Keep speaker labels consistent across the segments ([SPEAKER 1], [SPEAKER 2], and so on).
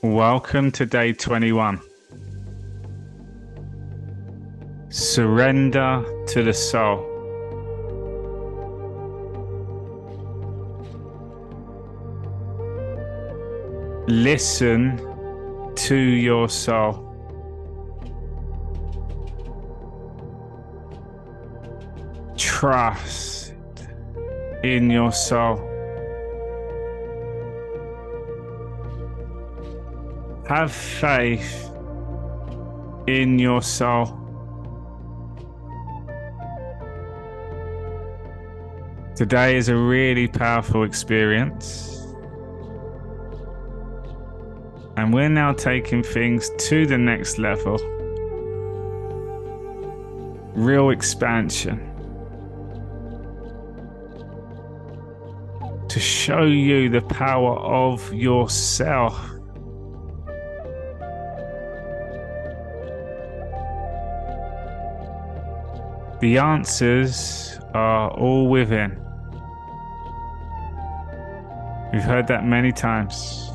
[SPEAKER 1] Welcome to day 21. Surrender to the soul. Listen to your soul. Trust in your soul. Have faith in your soul. Today is a really powerful experience. And we're now taking things to the next level. Real expansion. To show you the power of yourself. The answers are all within. We've heard that many times.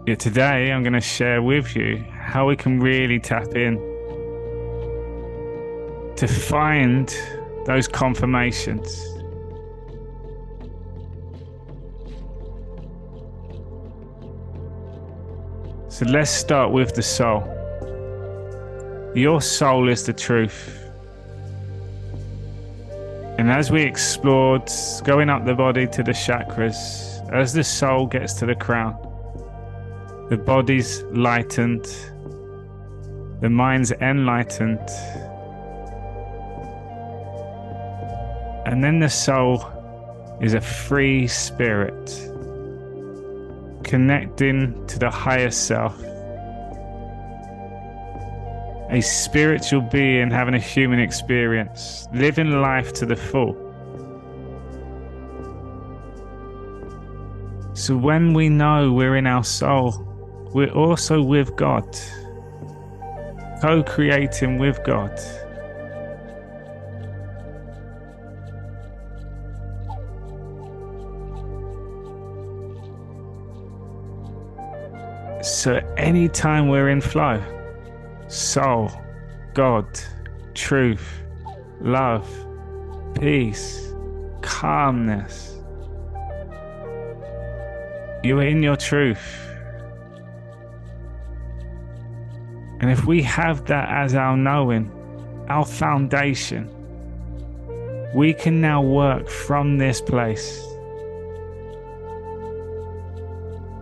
[SPEAKER 1] Yet today I'm going to share with you how we can really tap in to find those confirmations. So let's start with the soul. Your soul is the truth. And as we explored going up the body to the chakras, as the soul gets to the crown, the body's lightened, the mind's enlightened, and then the soul is a free spirit, connecting to the higher self. A spiritual being having a human experience, living life to the full. So when we know we're in our soul, we're also with God, co-creating with God. So anytime we're in flow, soul, God, truth, love, peace, calmness. You are in your truth. And if we have that as our knowing, our foundation, we can now work from this place.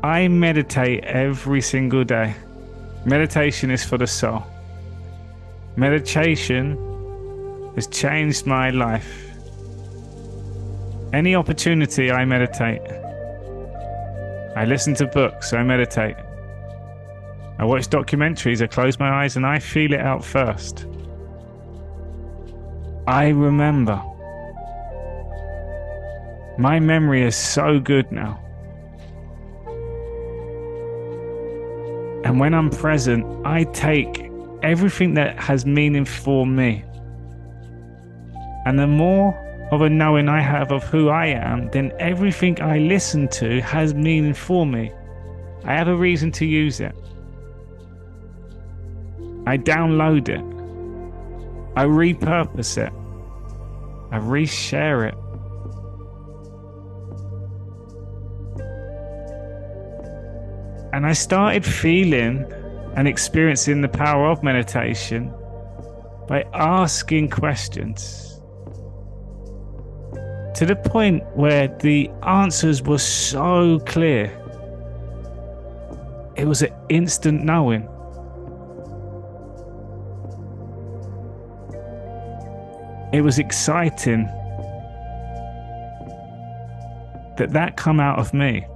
[SPEAKER 1] I meditate every single day. Meditation is for the soul. Meditation has changed my life. Any opportunity, I meditate. I listen to books, I meditate. I watch documentaries, I close my eyes and I feel it out first. I remember. My memory is so good now. And when I'm present, I take everything that has meaning for me. And the more of a knowing I have of who I am, then everything I listen to has meaning for me. I have a reason to use it. I download it. I repurpose it. I reshare it. And I started feeling and experiencing the power of meditation by asking questions, to the point where the answers were so clear. It was an instant knowing. It was exciting that come out of me.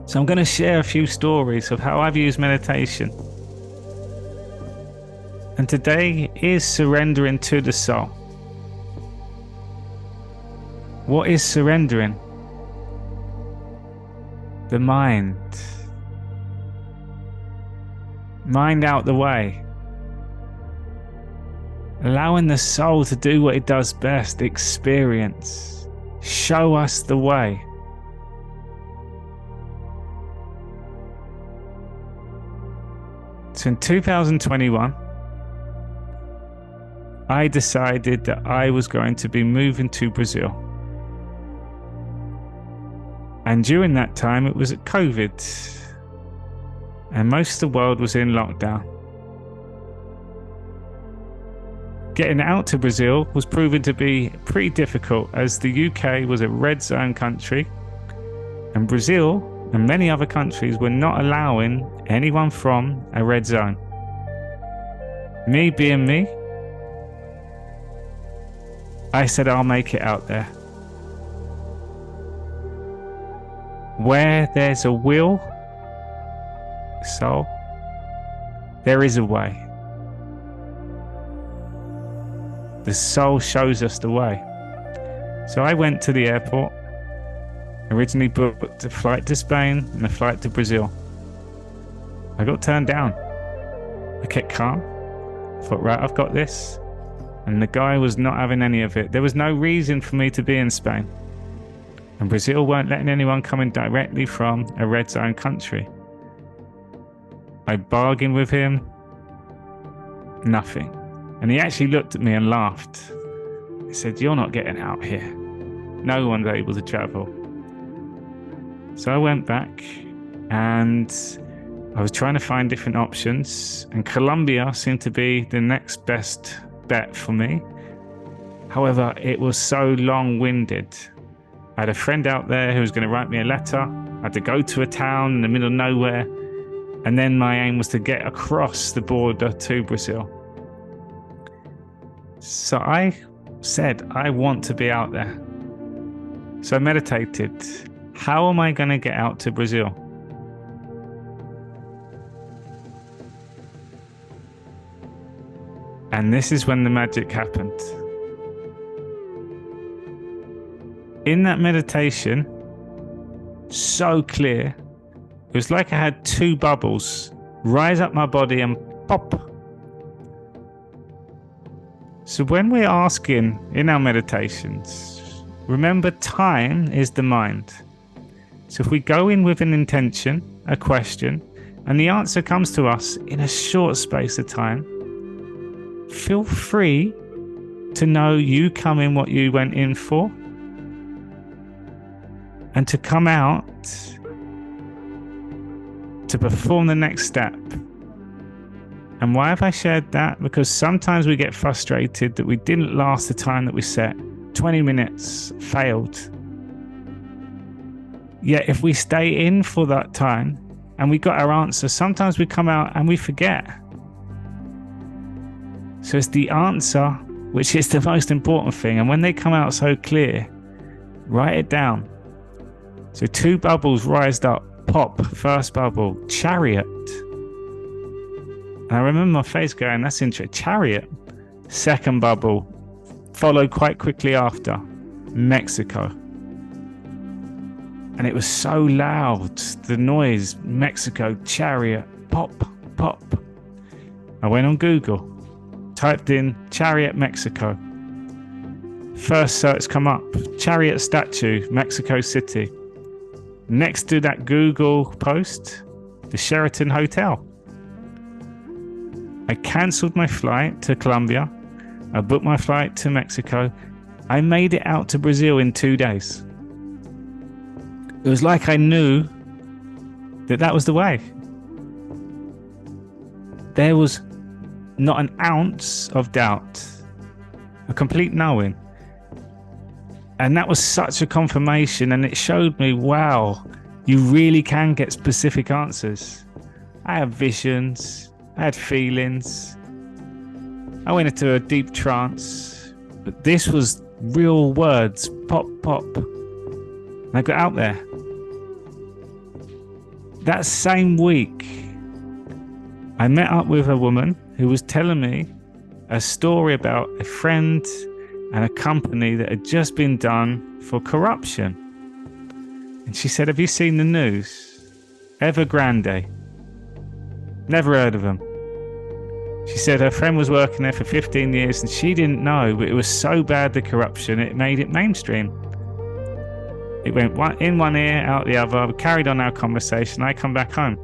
[SPEAKER 1] So I'm going to share a few stories of how I've used meditation. And today is surrendering to the soul. What is surrendering? The mind. Mind out the way. Allowing the soul to do what it does best, experience. Show us the way. So in 2021, I decided that I was going to be moving to Brazil. And during that time, it was COVID. And most of the world was in lockdown. Getting out to Brazil was proven to be pretty difficult, as the UK was a red zone country, and Brazil and many other countries were not allowing anyone from a red zone. Me being me, I said I'll make it out there. Where there's a will, so there is a way. The soul shows us the way. So I went to the airport, originally booked a flight to Spain and a flight to Brazil. I got turned down. I kept calm. I thought, right, I've got this. And the guy was not having any of it. There was no reason for me to be in Spain. And Brazil weren't letting anyone come in directly from a red zone country. I bargained with him. Nothing. And he actually looked at me and laughed. He said, "You're not getting out here. No one's able to travel." So I went back and I was trying to find different options, and Colombia seemed to be the next best bet for me. However, it was so long-winded. I had a friend out there who was going to write me a letter. I had to go to a town in the middle of nowhere. And then my aim was to get across the border to Brazil. So I said, I want to be out there. So I meditated. How am I going to get out to Brazil? And this is when the magic happened. In that meditation, so clear, it was like I had two bubbles rise up my body and pop. So when we're asking in our meditations, remember, time is the mind. So if we go in with an intention, a question, and the answer comes to us in a short space of time, feel free to know you come in what you went in for, and to come out to perform the next step. And why have I shared that? Because sometimes we get frustrated that we didn't last the time that we set. 20 minutes failed. Yet if we stay in for that time and we got our answer, sometimes we come out and we forget. So it's the answer which is the most important thing. And when they come out so clear, write it down. So two bubbles rised up. Pop, first bubble, chariot. And I remember my face going, that's interesting, chariot. Second bubble, followed quite quickly after, Mexico. And it was so loud, the noise, Mexico, chariot, pop, pop. I went on Google, typed in chariot, Mexico. First search come up, chariot statue, Mexico City. Next to that Google post, the Sheraton Hotel. I cancelled my flight to Colombia. I booked my flight to Mexico. I made it out to Brazil in 2 days. It was like I knew that that was the way. There was not an ounce of doubt, a complete knowing. And that was such a confirmation, and it showed me, wow, you really can get specific answers. I had visions, I had feelings. I went into a deep trance, but this was real words, pop, pop. And I got out there. That same week, I met up with a woman who was telling me a story about a friend and a company that had just been done for corruption. And she said, have you seen the news? Evergrande. Never heard of them. She said her friend was working there for 15 years and she didn't know, but it was so bad, the corruption, it made it mainstream. It went in one ear, out the other. We carried on our conversation. I come back home.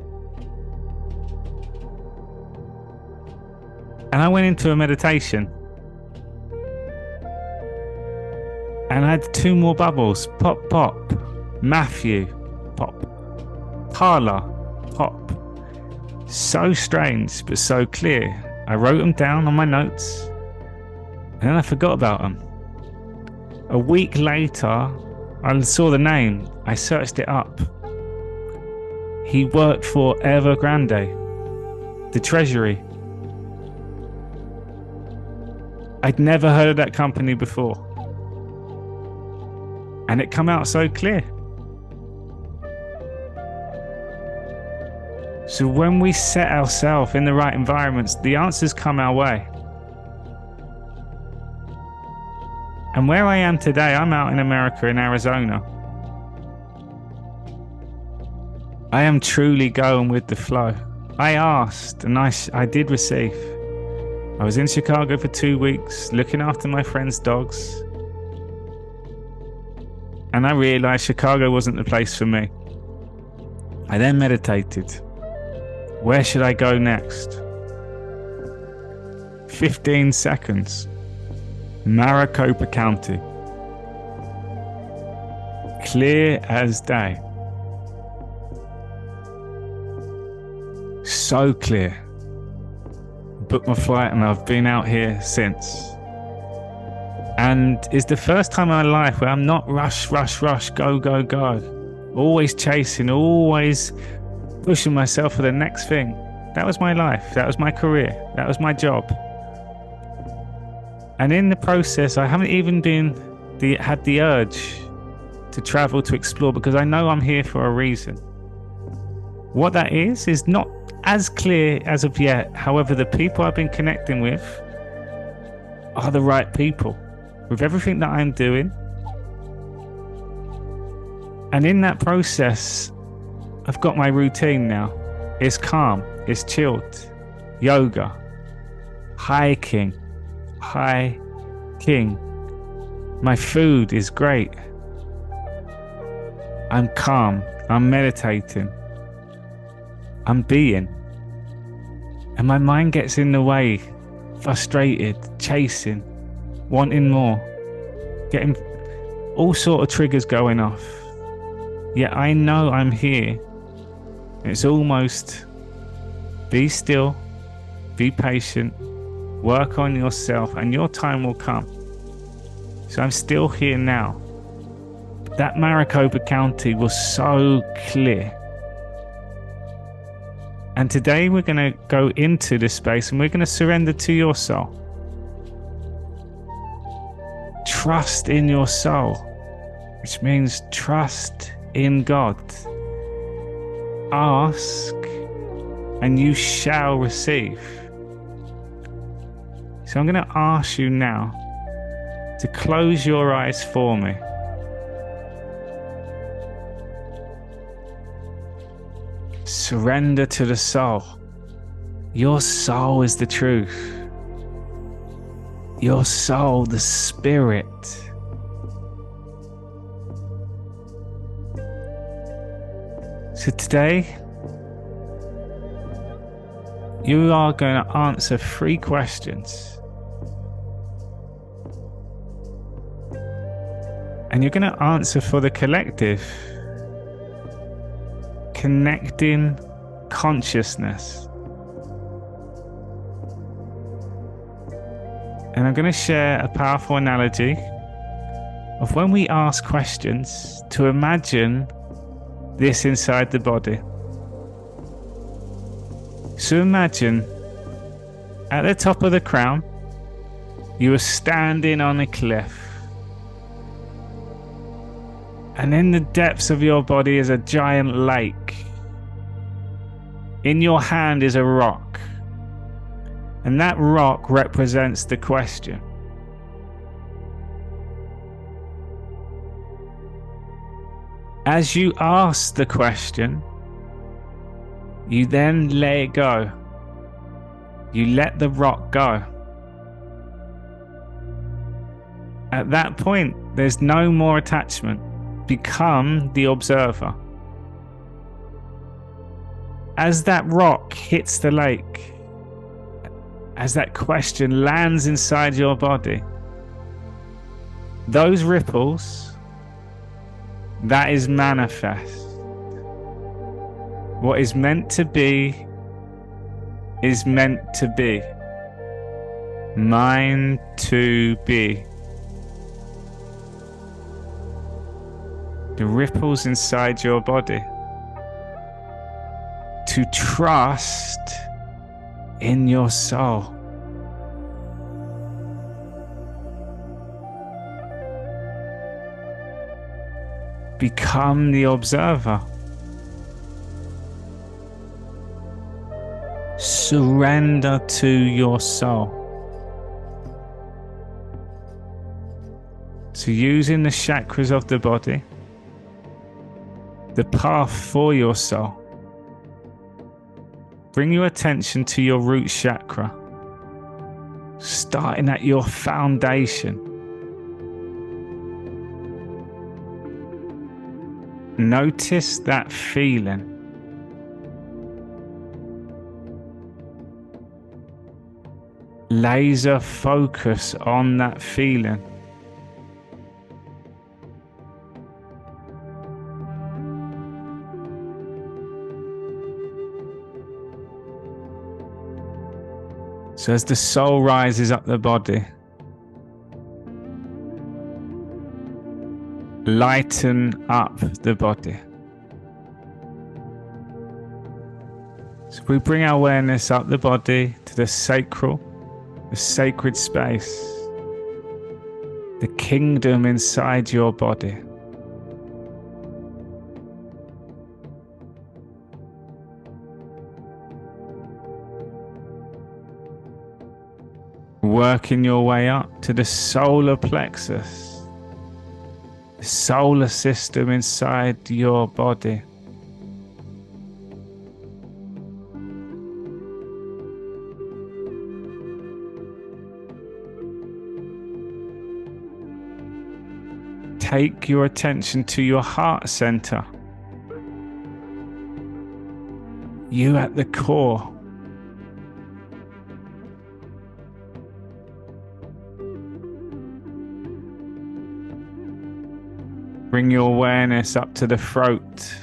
[SPEAKER 1] And I went into a meditation. And I had 2 more bubbles. Pop, pop. Matthew. Pop. Parla. Pop. So strange, but so clear. I wrote them down on my notes. And then I forgot about them. A week later, I saw the name. I searched it up. He worked for Evergrande, the Treasury. I'd never heard of that company before. And it come out so clear. So when we set ourselves in the right environments, the answers come our way. And where I am today, I'm out in America, in Arizona. I am truly going with the flow. I asked and I did receive. I was in Chicago for 2 weeks, looking after my friend's dogs. And I realized Chicago wasn't the place for me. I then meditated. Where should I go next? 15 seconds. Maricopa County. Clear as day. So clear. Booked my flight and I've been out here since. And it's the first time in my life where I'm not rush, go, go, go. Always chasing, always pushing myself for the next thing. That was my life. That was my career. That was my job. And in the process, I haven't even had the urge to travel, to explore, because I know I'm here for a reason. What that is not as clear as of yet. However, the people I've been connecting with are the right people. With everything that I'm doing. And in that process, I've got my routine now. It's calm, it's chilled. Yoga, hiking. My food is great. I'm calm, I'm meditating. I'm being. And my mind gets in the way, frustrated, chasing. Wanting more, getting all sort of triggers going off. Yet I know I'm here. It's almost be still, be patient, work on yourself, and your time will come. So I'm still here now. But that Maricopa County was so clear. And today we're going to go into this space and we're going to surrender to your soul. Trust in your soul, which means trust in God. Ask and you shall receive. So I'm going to ask you now to close your eyes for me. Surrender to the soul. Your soul is the truth. Your soul, the spirit. So today, you are going to answer 3 questions. And you're going to answer for the collective. Connecting consciousness. And I'm going to share a powerful analogy of when we ask questions to imagine this inside the body. So imagine at the top of the crown, you are standing on a cliff. And in the depths of your body is a giant lake. In your hand is a rock. And that rock represents the question. As you ask the question, you then let it go. You let the rock go. At that point, there's no more attachment. Become the observer. As that rock hits the lake, as that question lands inside your body, those ripples, that is manifest. What is meant to be is meant to be. Mine to be. The ripples inside your body. To trust in your soul. Become the observer. Surrender to your soul. So using the chakras of the body, the path for your soul, bring your attention to your root chakra, starting at your foundation. Notice that feeling. Laser focus on that feeling. So as the soul rises up the body, lighten up the body. So we bring our awareness up the body to the sacral, the sacred space, the kingdom inside your body. Working your way up to the solar plexus, the solar system inside your body. Take your attention to your heart center. You at the core. Bring your awareness up to the throat.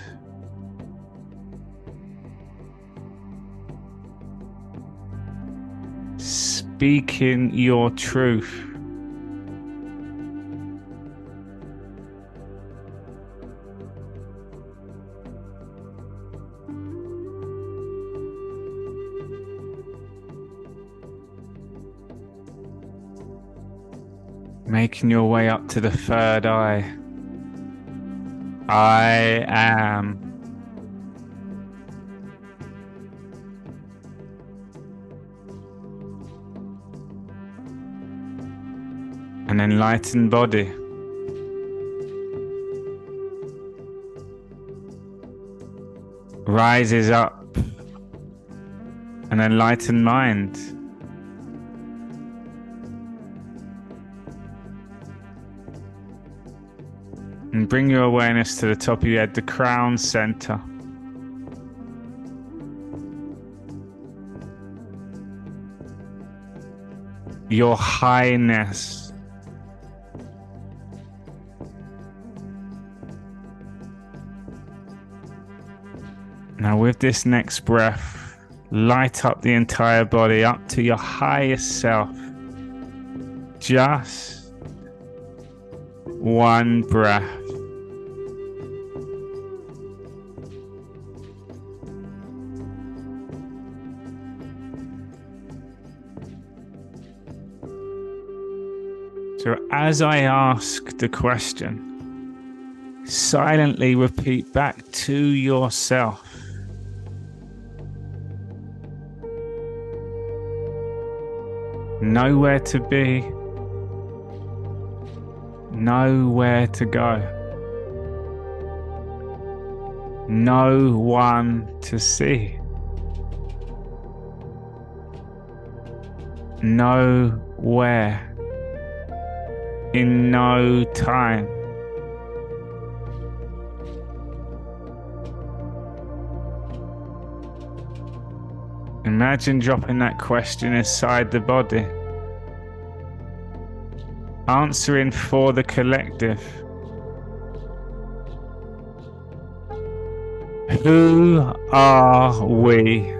[SPEAKER 1] Speaking your truth. Making your way up to the third eye. I am. An enlightened body. Rises up. An enlightened mind. And bring your awareness to the top of your head, the crown center. Your highness. Now with this next breath, light up the entire body up to your highest self. Just one breath. So as I ask the question, silently repeat back to yourself. Nowhere to be, nowhere to go, no one to see, nowhere, in no time. And Imagine dropping that question inside the body, answering for the collective. Who are we?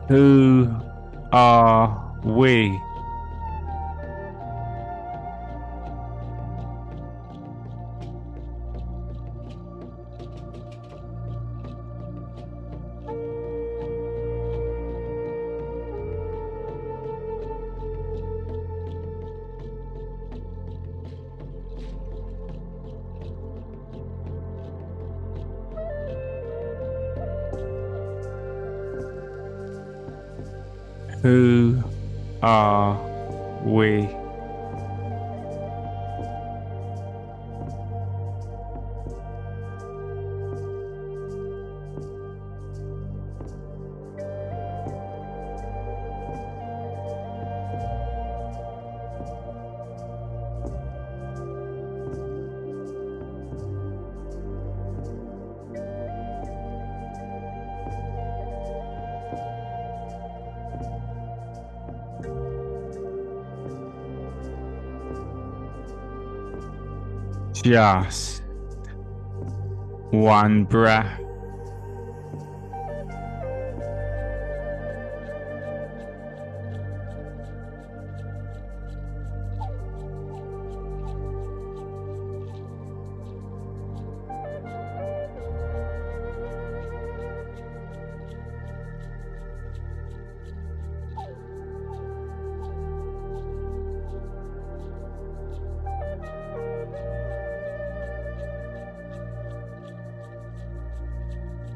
[SPEAKER 1] Who are we? Who are we? Just one breath.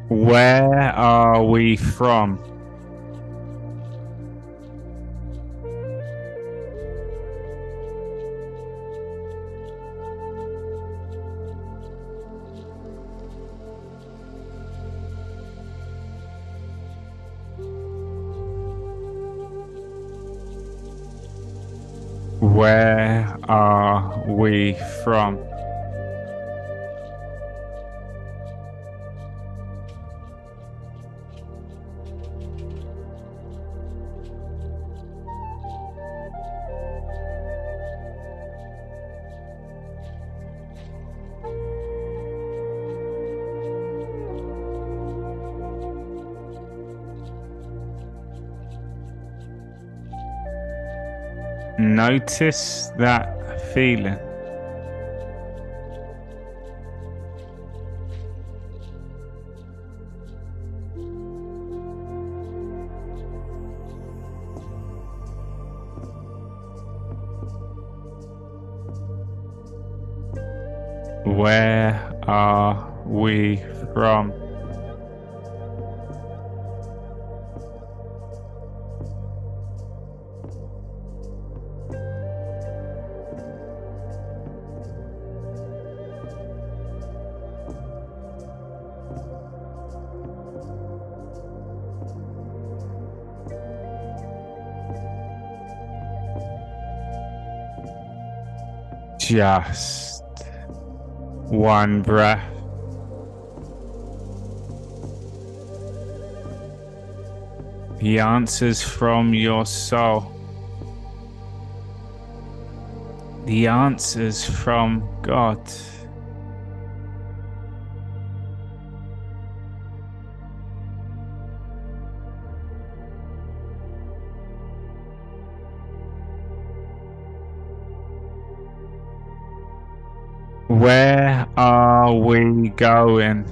[SPEAKER 1] Where are we from? Where are we from? Notice that feeling. Where are we from? Just one breath. The answers from your soul. The answers from God. Where are we going?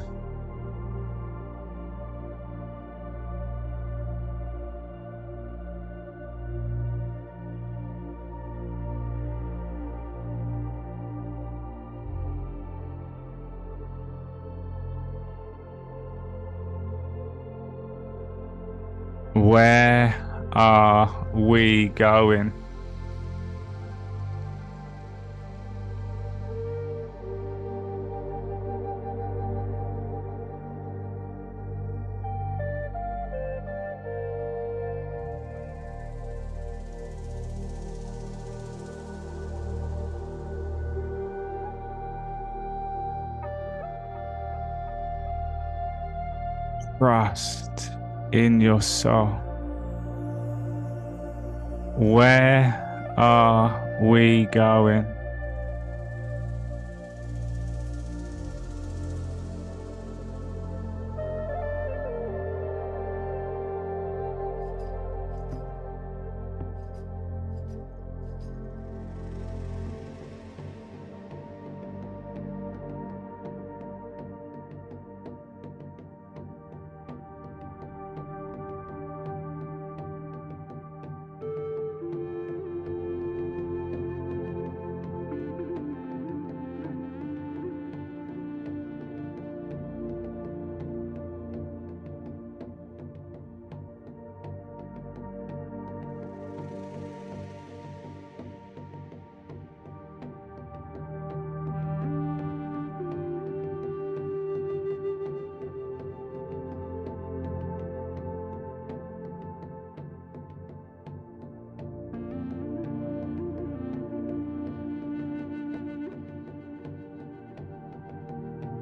[SPEAKER 1] Where are we going? trust in your soul. Where are we going?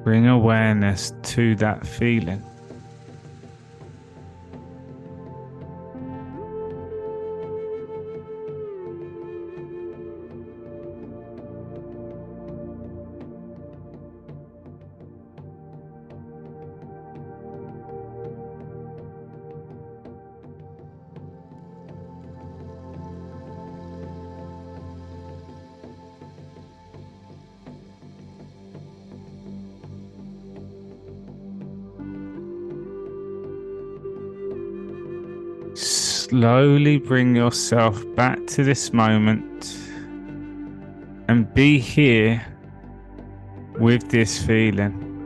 [SPEAKER 1] Bring awareness to that feeling. Slowly bring yourself back to this moment and be here with this feeling.